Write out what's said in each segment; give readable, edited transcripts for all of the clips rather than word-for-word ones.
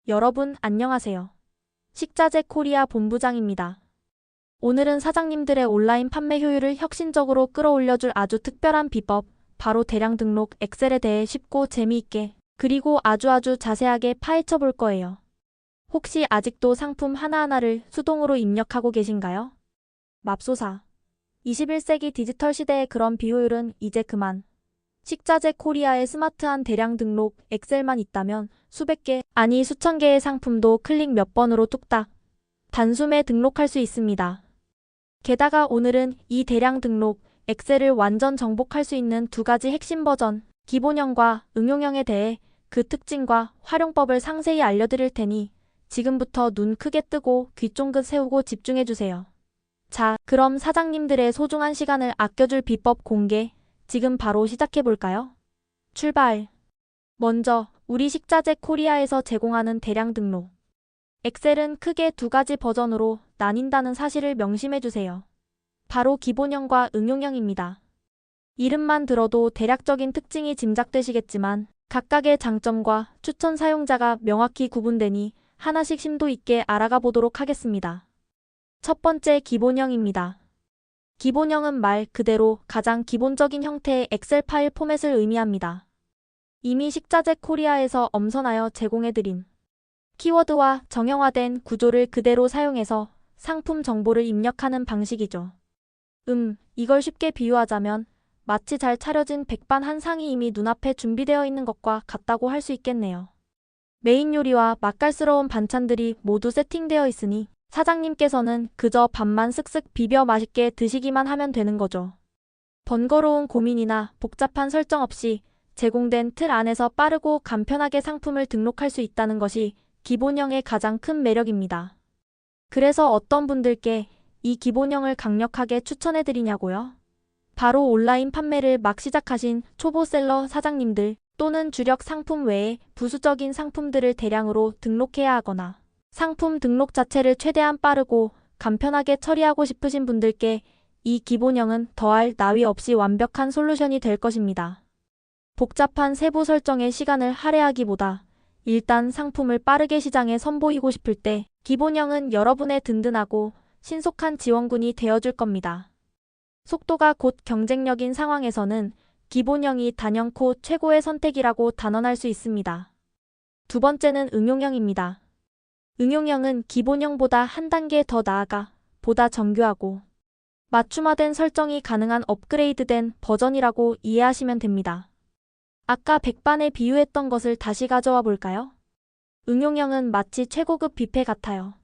여러분 안녕하세요. 식자재 코리아 본부장입니다. 오늘은 사장님들의 온라인 판매 효율을 혁신적으로 끌어올려줄 아주 특별한 비법, 바로 대량 등록 엑셀에 대해 쉽고 재미있게 그리고 아주 자세하게 파헤쳐 볼 거예요. 혹시 아직도 상품 하나하나를 수동으로 입력하고 계신가요? 맙소사. 21세기 디지털 시대의 그런 비효율은 이제 그만. 식자재 코리아의 스마트한 대량 등록 엑셀만 있다면 수백 개, 아니 수천 개의 상품도 클릭 몇 번으로 뚝딱 단숨에 등록할 수 있습니다. 게다가 오늘은 이 대량 등록 엑셀을 완전 정복할 수 있는 두 가지 핵심 버전, 기본형과 응용형에 대해 그 특징과 활용법을 상세히 알려드릴 테니 지금부터 눈 크게 뜨고 귀 쫑긋 세우고 집중해주세요. 자, 그럼 사장님들의 소중한 시간을 아껴줄 비법 공개, 지금 바로 시작해볼까요? 출발! 먼저 우리 식자재 코리아에서 제공하는 대량 등록 엑셀은 크게 두 가지 버전으로 나뉜다는 사실을 명심해주세요. 바로 기본형과 응용형입니다. 이름만 들어도 대략적인 특징이 짐작되시겠지만 각각의 장점과 추천 사용자가 명확히 구분되니 하나씩 심도 있게 알아가 보도록 하겠습니다. 첫 번째, 기본형입니다. 기본형은 말 그대로 가장 기본적인 형태의 엑셀 파일 포맷을 의미합니다. 이미 식자재 코리아에서 엄선하여 제공해드린 키워드와 정형화된 구조를 그대로 사용해서 상품 정보를 입력하는 방식이죠. 이걸 쉽게 비유하자면 마치 잘 차려진 백반 한 상이 이미 눈앞에 준비되어 있는 것과 같다고 할 수 있겠네요. 메인 요리와 맛깔스러운 반찬들이 모두 세팅되어 있으니 사장님께서는 그저 밥만 쓱쓱 비벼 맛있게 드시기만 하면 되는 거죠. 번거로운 고민이나 복잡한 설정 없이 제공된 틀 안에서 빠르고 간편하게 상품을 등록할 수 있다는 것이 기본형의 가장 큰 매력입니다. 그래서 어떤 분들께 이 기본형을 강력하게 추천해드리냐고요? 바로 온라인 판매를 막 시작하신 초보셀러 사장님들 또는 주력 상품 외에 부수적인 상품들을 대량으로 등록해야 하거나 상품 등록 자체를 최대한 빠르고 간편하게 처리하고 싶으신 분들께 이 기본형은 더할 나위 없이 완벽한 솔루션이 될 것입니다. 복잡한 세부 설정에 시간을 할애하기보다 일단 상품을 빠르게 시장에 선보이고 싶을 때 기본형은 여러분의 든든하고 신속한 지원군이 되어줄 겁니다. 속도가 곧 경쟁력인 상황에서는 기본형이 단연코 최고의 선택이라고 단언할 수 있습니다. 두 번째는 응용형입니다. 응용형은 기본형보다 한 단계 더 나아가 보다 정교하고 맞춤화된 설정이 가능한 업그레이드된 버전이라고 이해하시면 됩니다. 아까 백반에 비유했던 것을 다시 가져와 볼까요? 응용형은 마치 최고급 뷔페 같아요.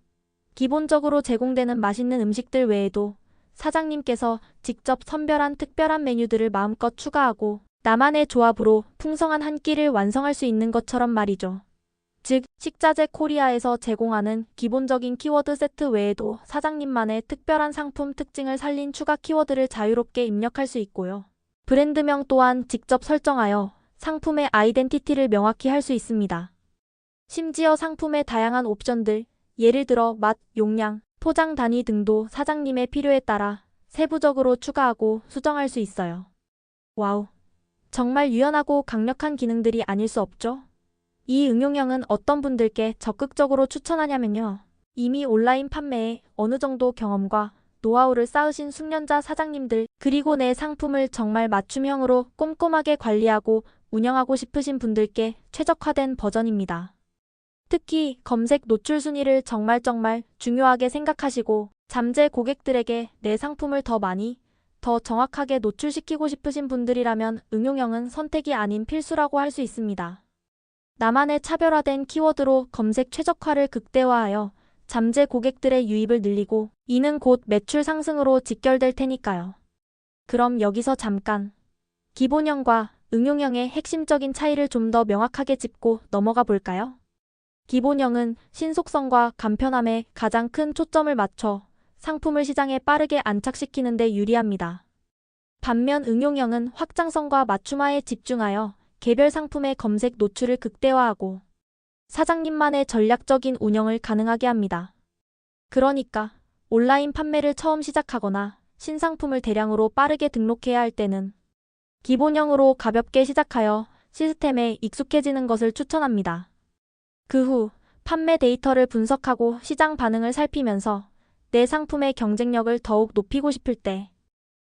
기본적으로 제공되는 맛있는 음식들 외에도 사장님께서 직접 선별한 특별한 메뉴들을 마음껏 추가하고 나만의 조합으로 풍성한 한 끼를 완성할 수 있는 것처럼 말이죠. 즉, 식자재 코리아에서 제공하는 기본적인 키워드 세트 외에도 사장님만의 특별한 상품 특징을 살린 추가 키워드를 자유롭게 입력할 수 있고요. 브랜드명 또한 직접 설정하여 상품의 아이덴티티를 명확히 할 수 있습니다. 심지어 상품의 다양한 옵션들, 예를 들어 맛, 용량, 포장 단위 등도 사장님의 필요에 따라 세부적으로 추가하고 수정할 수 있어요. 와우! 정말 유연하고 강력한 기능들이 아닐 수 없죠? 이 응용형은 어떤 분들께 적극적으로 추천하냐면요. 이미 온라인 판매에 어느 정도 경험과 노하우를 쌓으신 숙련자 사장님들, 그리고 내 상품을 정말 맞춤형으로 꼼꼼하게 관리하고 운영하고 싶으신 분들께 최적화된 버전입니다. 특히 검색 노출 순위를 정말 중요하게 생각하시고 잠재 고객들에게 내 상품을 더 많이, 더 정확하게 노출시키고 싶으신 분들이라면 응용형은 선택이 아닌 필수라고 할 수 있습니다. 나만의 차별화된 키워드로 검색 최적화를 극대화하여 잠재 고객들의 유입을 늘리고 이는 곧 매출 상승으로 직결될 테니까요. 그럼 여기서 잠깐 기본형과 응용형의 핵심적인 차이를 좀 더 명확하게 짚고 넘어가 볼까요? 기본형은 신속성과 간편함에 가장 큰 초점을 맞춰 상품을 시장에 빠르게 안착시키는 데 유리합니다. 반면 응용형은 확장성과 맞춤화에 집중하여 개별 상품의 검색 노출을 극대화하고 사장님만의 전략적인 운영을 가능하게 합니다. 그러니까 온라인 판매를 처음 시작하거나 신상품을 대량으로 빠르게 등록해야 할 때는 기본형으로 가볍게 시작하여 시스템에 익숙해지는 것을 추천합니다. 그 후 판매 데이터를 분석하고 시장 반응을 살피면서 내 상품의 경쟁력을 더욱 높이고 싶을 때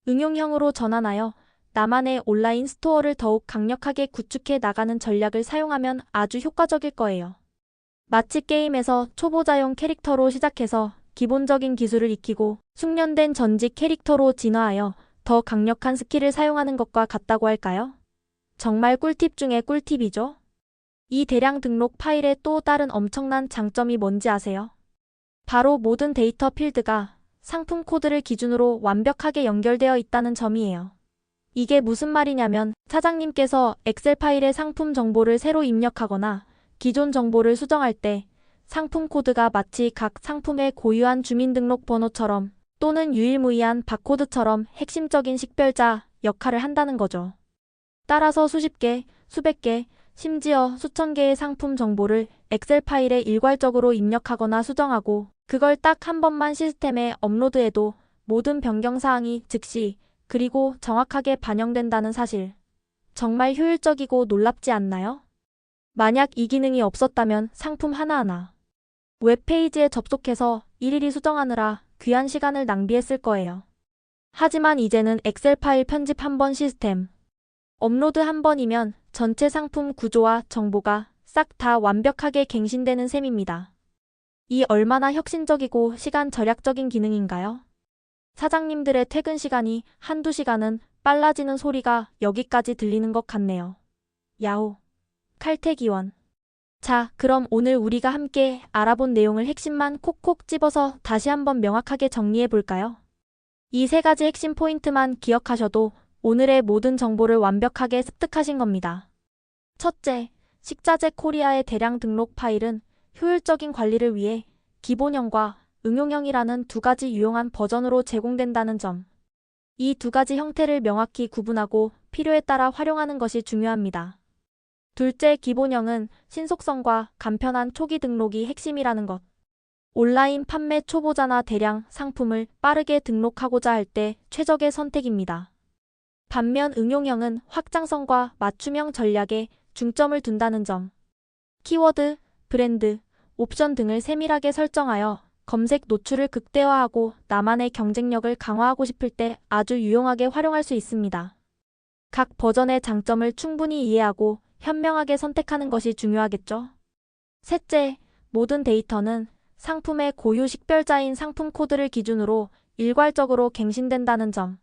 응용형으로 전환하여 나만의 온라인 스토어를 더욱 강력하게 구축해 나가는 전략을 사용하면 아주 효과적일 거예요. 마치 게임에서 초보자용 캐릭터로 시작해서 기본적인 기술을 익히고 숙련된 전직 캐릭터로 진화하여 더 강력한 스킬을 사용하는 것과 같다고 할까요? 정말 꿀팁 중에 꿀팁이죠? 이 대량 등록 파일의 또 다른 엄청난 장점이 뭔지 아세요? 바로 모든 데이터 필드가 상품 코드를 기준으로 완벽하게 연결되어 있다는 점이에요. 이게 무슨 말이냐면 사장님께서 엑셀 파일에 상품 정보를 새로 입력하거나 기존 정보를 수정할 때 상품 코드가 마치 각 상품의 고유한 주민등록번호처럼 또는 유일무이한 바코드처럼 핵심적인 식별자 역할을 한다는 거죠. 따라서 수십 개, 수백 개, 심지어 수천 개의 상품 정보를 엑셀 파일에 일괄적으로 입력하거나 수정하고 그걸 딱 한 번만 시스템에 업로드해도 모든 변경사항이 즉시 그리고 정확하게 반영된다는 사실. 정말 효율적이고 놀랍지 않나요? 만약 이 기능이 없었다면 상품 하나하나 웹페이지에 접속해서 일일이 수정하느라 귀한 시간을 낭비했을 거예요. 하지만 이제는 엑셀 파일 편집 한 번 시스템 업로드 한 번이면 전체 상품 구조와 정보가 싹 다 완벽하게 갱신되는 셈입니다. 이 얼마나 혁신적이고 시간 절약적인 기능인가요? 사장님들의 퇴근 시간이 한두 시간은 빨라지는 소리가 여기까지 들리는 것 같네요. 야호. 칼퇴기원. 자, 그럼 오늘 우리가 함께 알아본 내용을 핵심만 콕콕 집어서 다시 한번 명확하게 정리해 볼까요? 이 세 가지 핵심 포인트만 기억하셔도 오늘의 모든 정보를 완벽하게 습득하신 겁니다. 첫째, 식자재 코리아의 대량 등록 파일은 효율적인 관리를 위해 기본형과 응용형이라는 두 가지 유용한 버전으로 제공된다는 점. 이 두 가지 형태를 명확히 구분하고 필요에 따라 활용하는 것이 중요합니다. 둘째, 기본형은 신속성과 간편한 초기 등록이 핵심이라는 것. 온라인 판매 초보자나 대량 상품을 빠르게 등록하고자 할 때 최적의 선택입니다. 반면 응용형은 확장성과 맞춤형 전략에 중점을 둔다는 점. 키워드, 브랜드, 옵션 등을 세밀하게 설정하여 검색 노출을 극대화하고 나만의 경쟁력을 강화하고 싶을 때 아주 유용하게 활용할 수 있습니다. 각 버전의 장점을 충분히 이해하고 현명하게 선택하는 것이 중요하겠죠. 셋째, 모든 데이터는 상품의 고유 식별자인 상품 코드를 기준으로 일괄적으로 갱신된다는 점.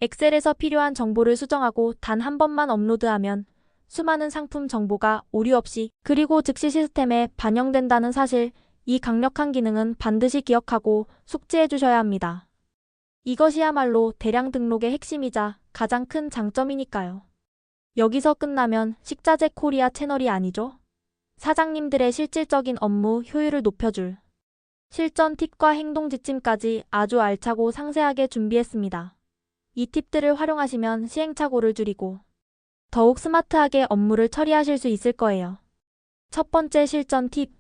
엑셀에서 필요한 정보를 수정하고 단 한 번만 업로드하면 수많은 상품 정보가 오류 없이 그리고 즉시 시스템에 반영된다는 사실, 이 강력한 기능은 반드시 기억하고 숙지해 주셔야 합니다. 이것이야말로 대량 등록의 핵심이자 가장 큰 장점이니까요. 여기서 끝나면 식자재 코리아 채널이 아니죠. 사장님들의 실질적인 업무 효율을 높여줄 실전 팁과 행동 지침까지 아주 알차고 상세하게 준비했습니다. 이 팁들을 활용하시면 시행착오를 줄이고 더욱 스마트하게 업무를 처리하실 수 있을 거예요. 첫 번째 실전 팁.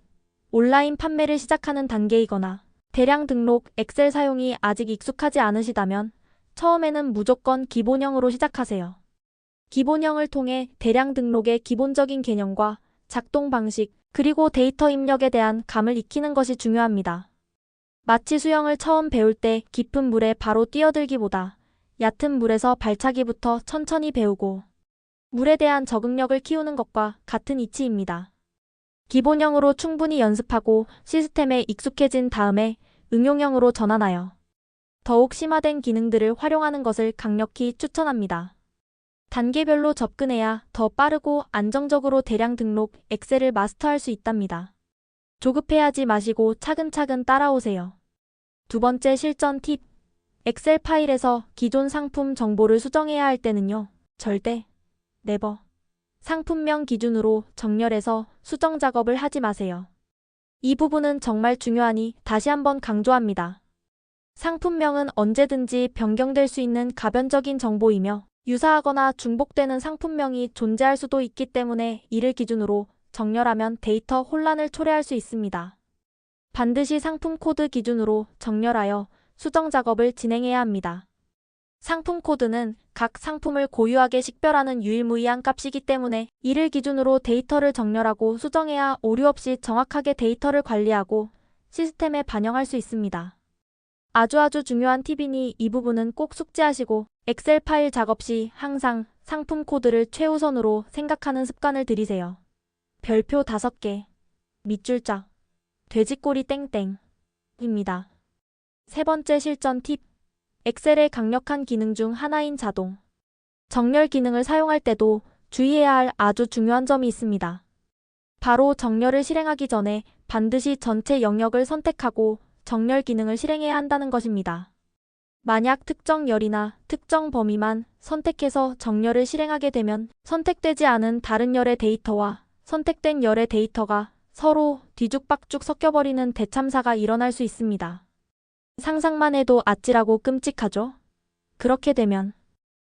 온라인 판매를 시작하는 단계이거나 대량 등록 엑셀 사용이 아직 익숙하지 않으시다면 처음에는 무조건 기본형으로 시작하세요. 기본형을 통해 대량 등록의 기본적인 개념과 작동 방식, 그리고 데이터 입력에 대한 감을 익히는 것이 중요합니다. 마치 수영을 처음 배울 때 깊은 물에 바로 뛰어들기보다 얕은 물에서 발차기부터 천천히 배우고 물에 대한 적응력을 키우는 것과 같은 이치입니다. 기본형으로 충분히 연습하고 시스템에 익숙해진 다음에 응용형으로 전환하여 더욱 심화된 기능들을 활용하는 것을 강력히 추천합니다. 단계별로 접근해야 더 빠르고 안정적으로 대량 등록 엑셀을 마스터할 수 있답니다. 조급해하지 마시고 차근차근 따라오세요. 두 번째 실전 팁. 엑셀 파일에서 기존 상품 정보를 수정해야 할 때는요. 절대, 네버, 상품명 기준으로 정렬해서 수정 작업을 하지 마세요. 이 부분은 정말 중요하니 다시 한번 강조합니다. 상품명은 언제든지 변경될 수 있는 가변적인 정보이며 유사하거나 중복되는 상품명이 존재할 수도 있기 때문에 이를 기준으로 정렬하면 데이터 혼란을 초래할 수 있습니다. 반드시 상품 코드 기준으로 정렬하여 수정 작업을 진행해야 합니다. 상품 코드는 각 상품을 고유하게 식별하는 유일무이한 값이기 때문에 이를 기준으로 데이터를 정렬하고 수정해야 오류 없이 정확하게 데이터를 관리하고 시스템에 반영할 수 있습니다. 아주 중요한 팁이니 이 부분은 꼭 숙지하시고 엑셀 파일 작업 시 항상 상품 코드를 최우선으로 생각하는 습관을 들이세요. 별표 5개, 밑줄자, 돼지꼬리 땡땡입니다. 세 번째 실전 팁. 엑셀의 강력한 기능 중 하나인 자동 정렬 기능을 사용할 때도 주의해야 할 아주 중요한 점이 있습니다. 바로 정렬을 실행하기 전에 반드시 전체 영역을 선택하고 정렬 기능을 실행해야 한다는 것입니다. 만약 특정 열이나 특정 범위만 선택해서 정렬을 실행하게 되면 선택되지 않은 다른 열의 데이터와 선택된 열의 데이터가 서로 뒤죽박죽 섞여버리는 대참사가 일어날 수 있습니다. 상상만 해도 아찔하고 끔찍하죠? 그렇게 되면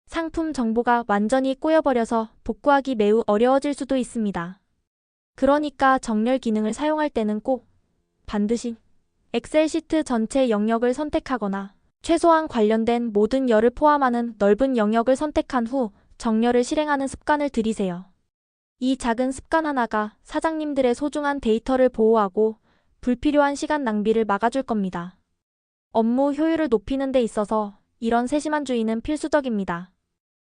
상품 정보가 완전히 꼬여버려서 복구하기 매우 어려워질 수도 있습니다. 그러니까 정렬 기능을 사용할 때는 꼭 반드시 엑셀 시트 전체 영역을 선택하거나 최소한 관련된 모든 열을 포함하는 넓은 영역을 선택한 후 정렬을 실행하는 습관을 들이세요. 이 작은 습관 하나가 사장님들의 소중한 데이터를 보호하고 불필요한 시간 낭비를 막아줄 겁니다. 업무 효율을 높이는 데 있어서 이런 세심한 주의는 필수적입니다.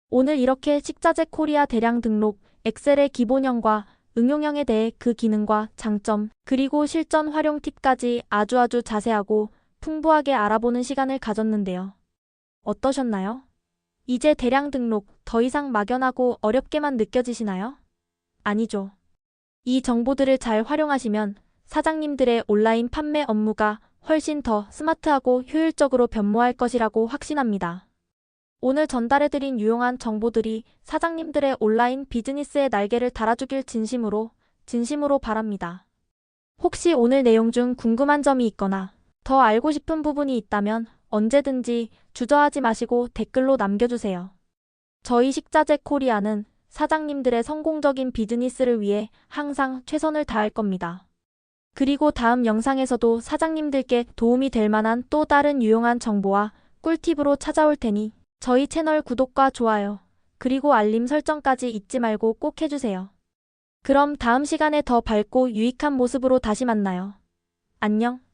오늘 이렇게 식자재 코리아 대량 등록 엑셀의 기본형과 응용형에 대해 그 기능과 장점, 그리고 실전 활용 팁까지 아주 자세하고 풍부하게 알아보는 시간을 가졌는데요. 어떠셨나요? 이제 대량 등록 더 이상 막연하고 어렵게만 느껴지시나요? 아니죠. 이 정보들을 잘 활용하시면 사장님들의 온라인 판매 업무가 훨씬 더 스마트하고 효율적으로 변모할 것이라고 확신합니다. 오늘 전달해드린 유용한 정보들이 사장님들의 온라인 비즈니스의 날개를 달아주길 진심으로 바랍니다. 혹시 오늘 내용 중 궁금한 점이 있거나 더 알고 싶은 부분이 있다면 언제든지 주저하지 마시고 댓글로 남겨주세요. 저희 식자재 코리아는 사장님들의 성공적인 비즈니스를 위해 항상 최선을 다할 겁니다. 그리고 다음 영상에서도 사장님들께 도움이 될 만한 또 다른 유용한 정보와 꿀팁으로 찾아올 테니 저희 채널 구독과 좋아요, 그리고 알림 설정까지 잊지 말고 꼭 해주세요. 그럼 다음 시간에 더 밝고 유익한 모습으로 다시 만나요. 안녕.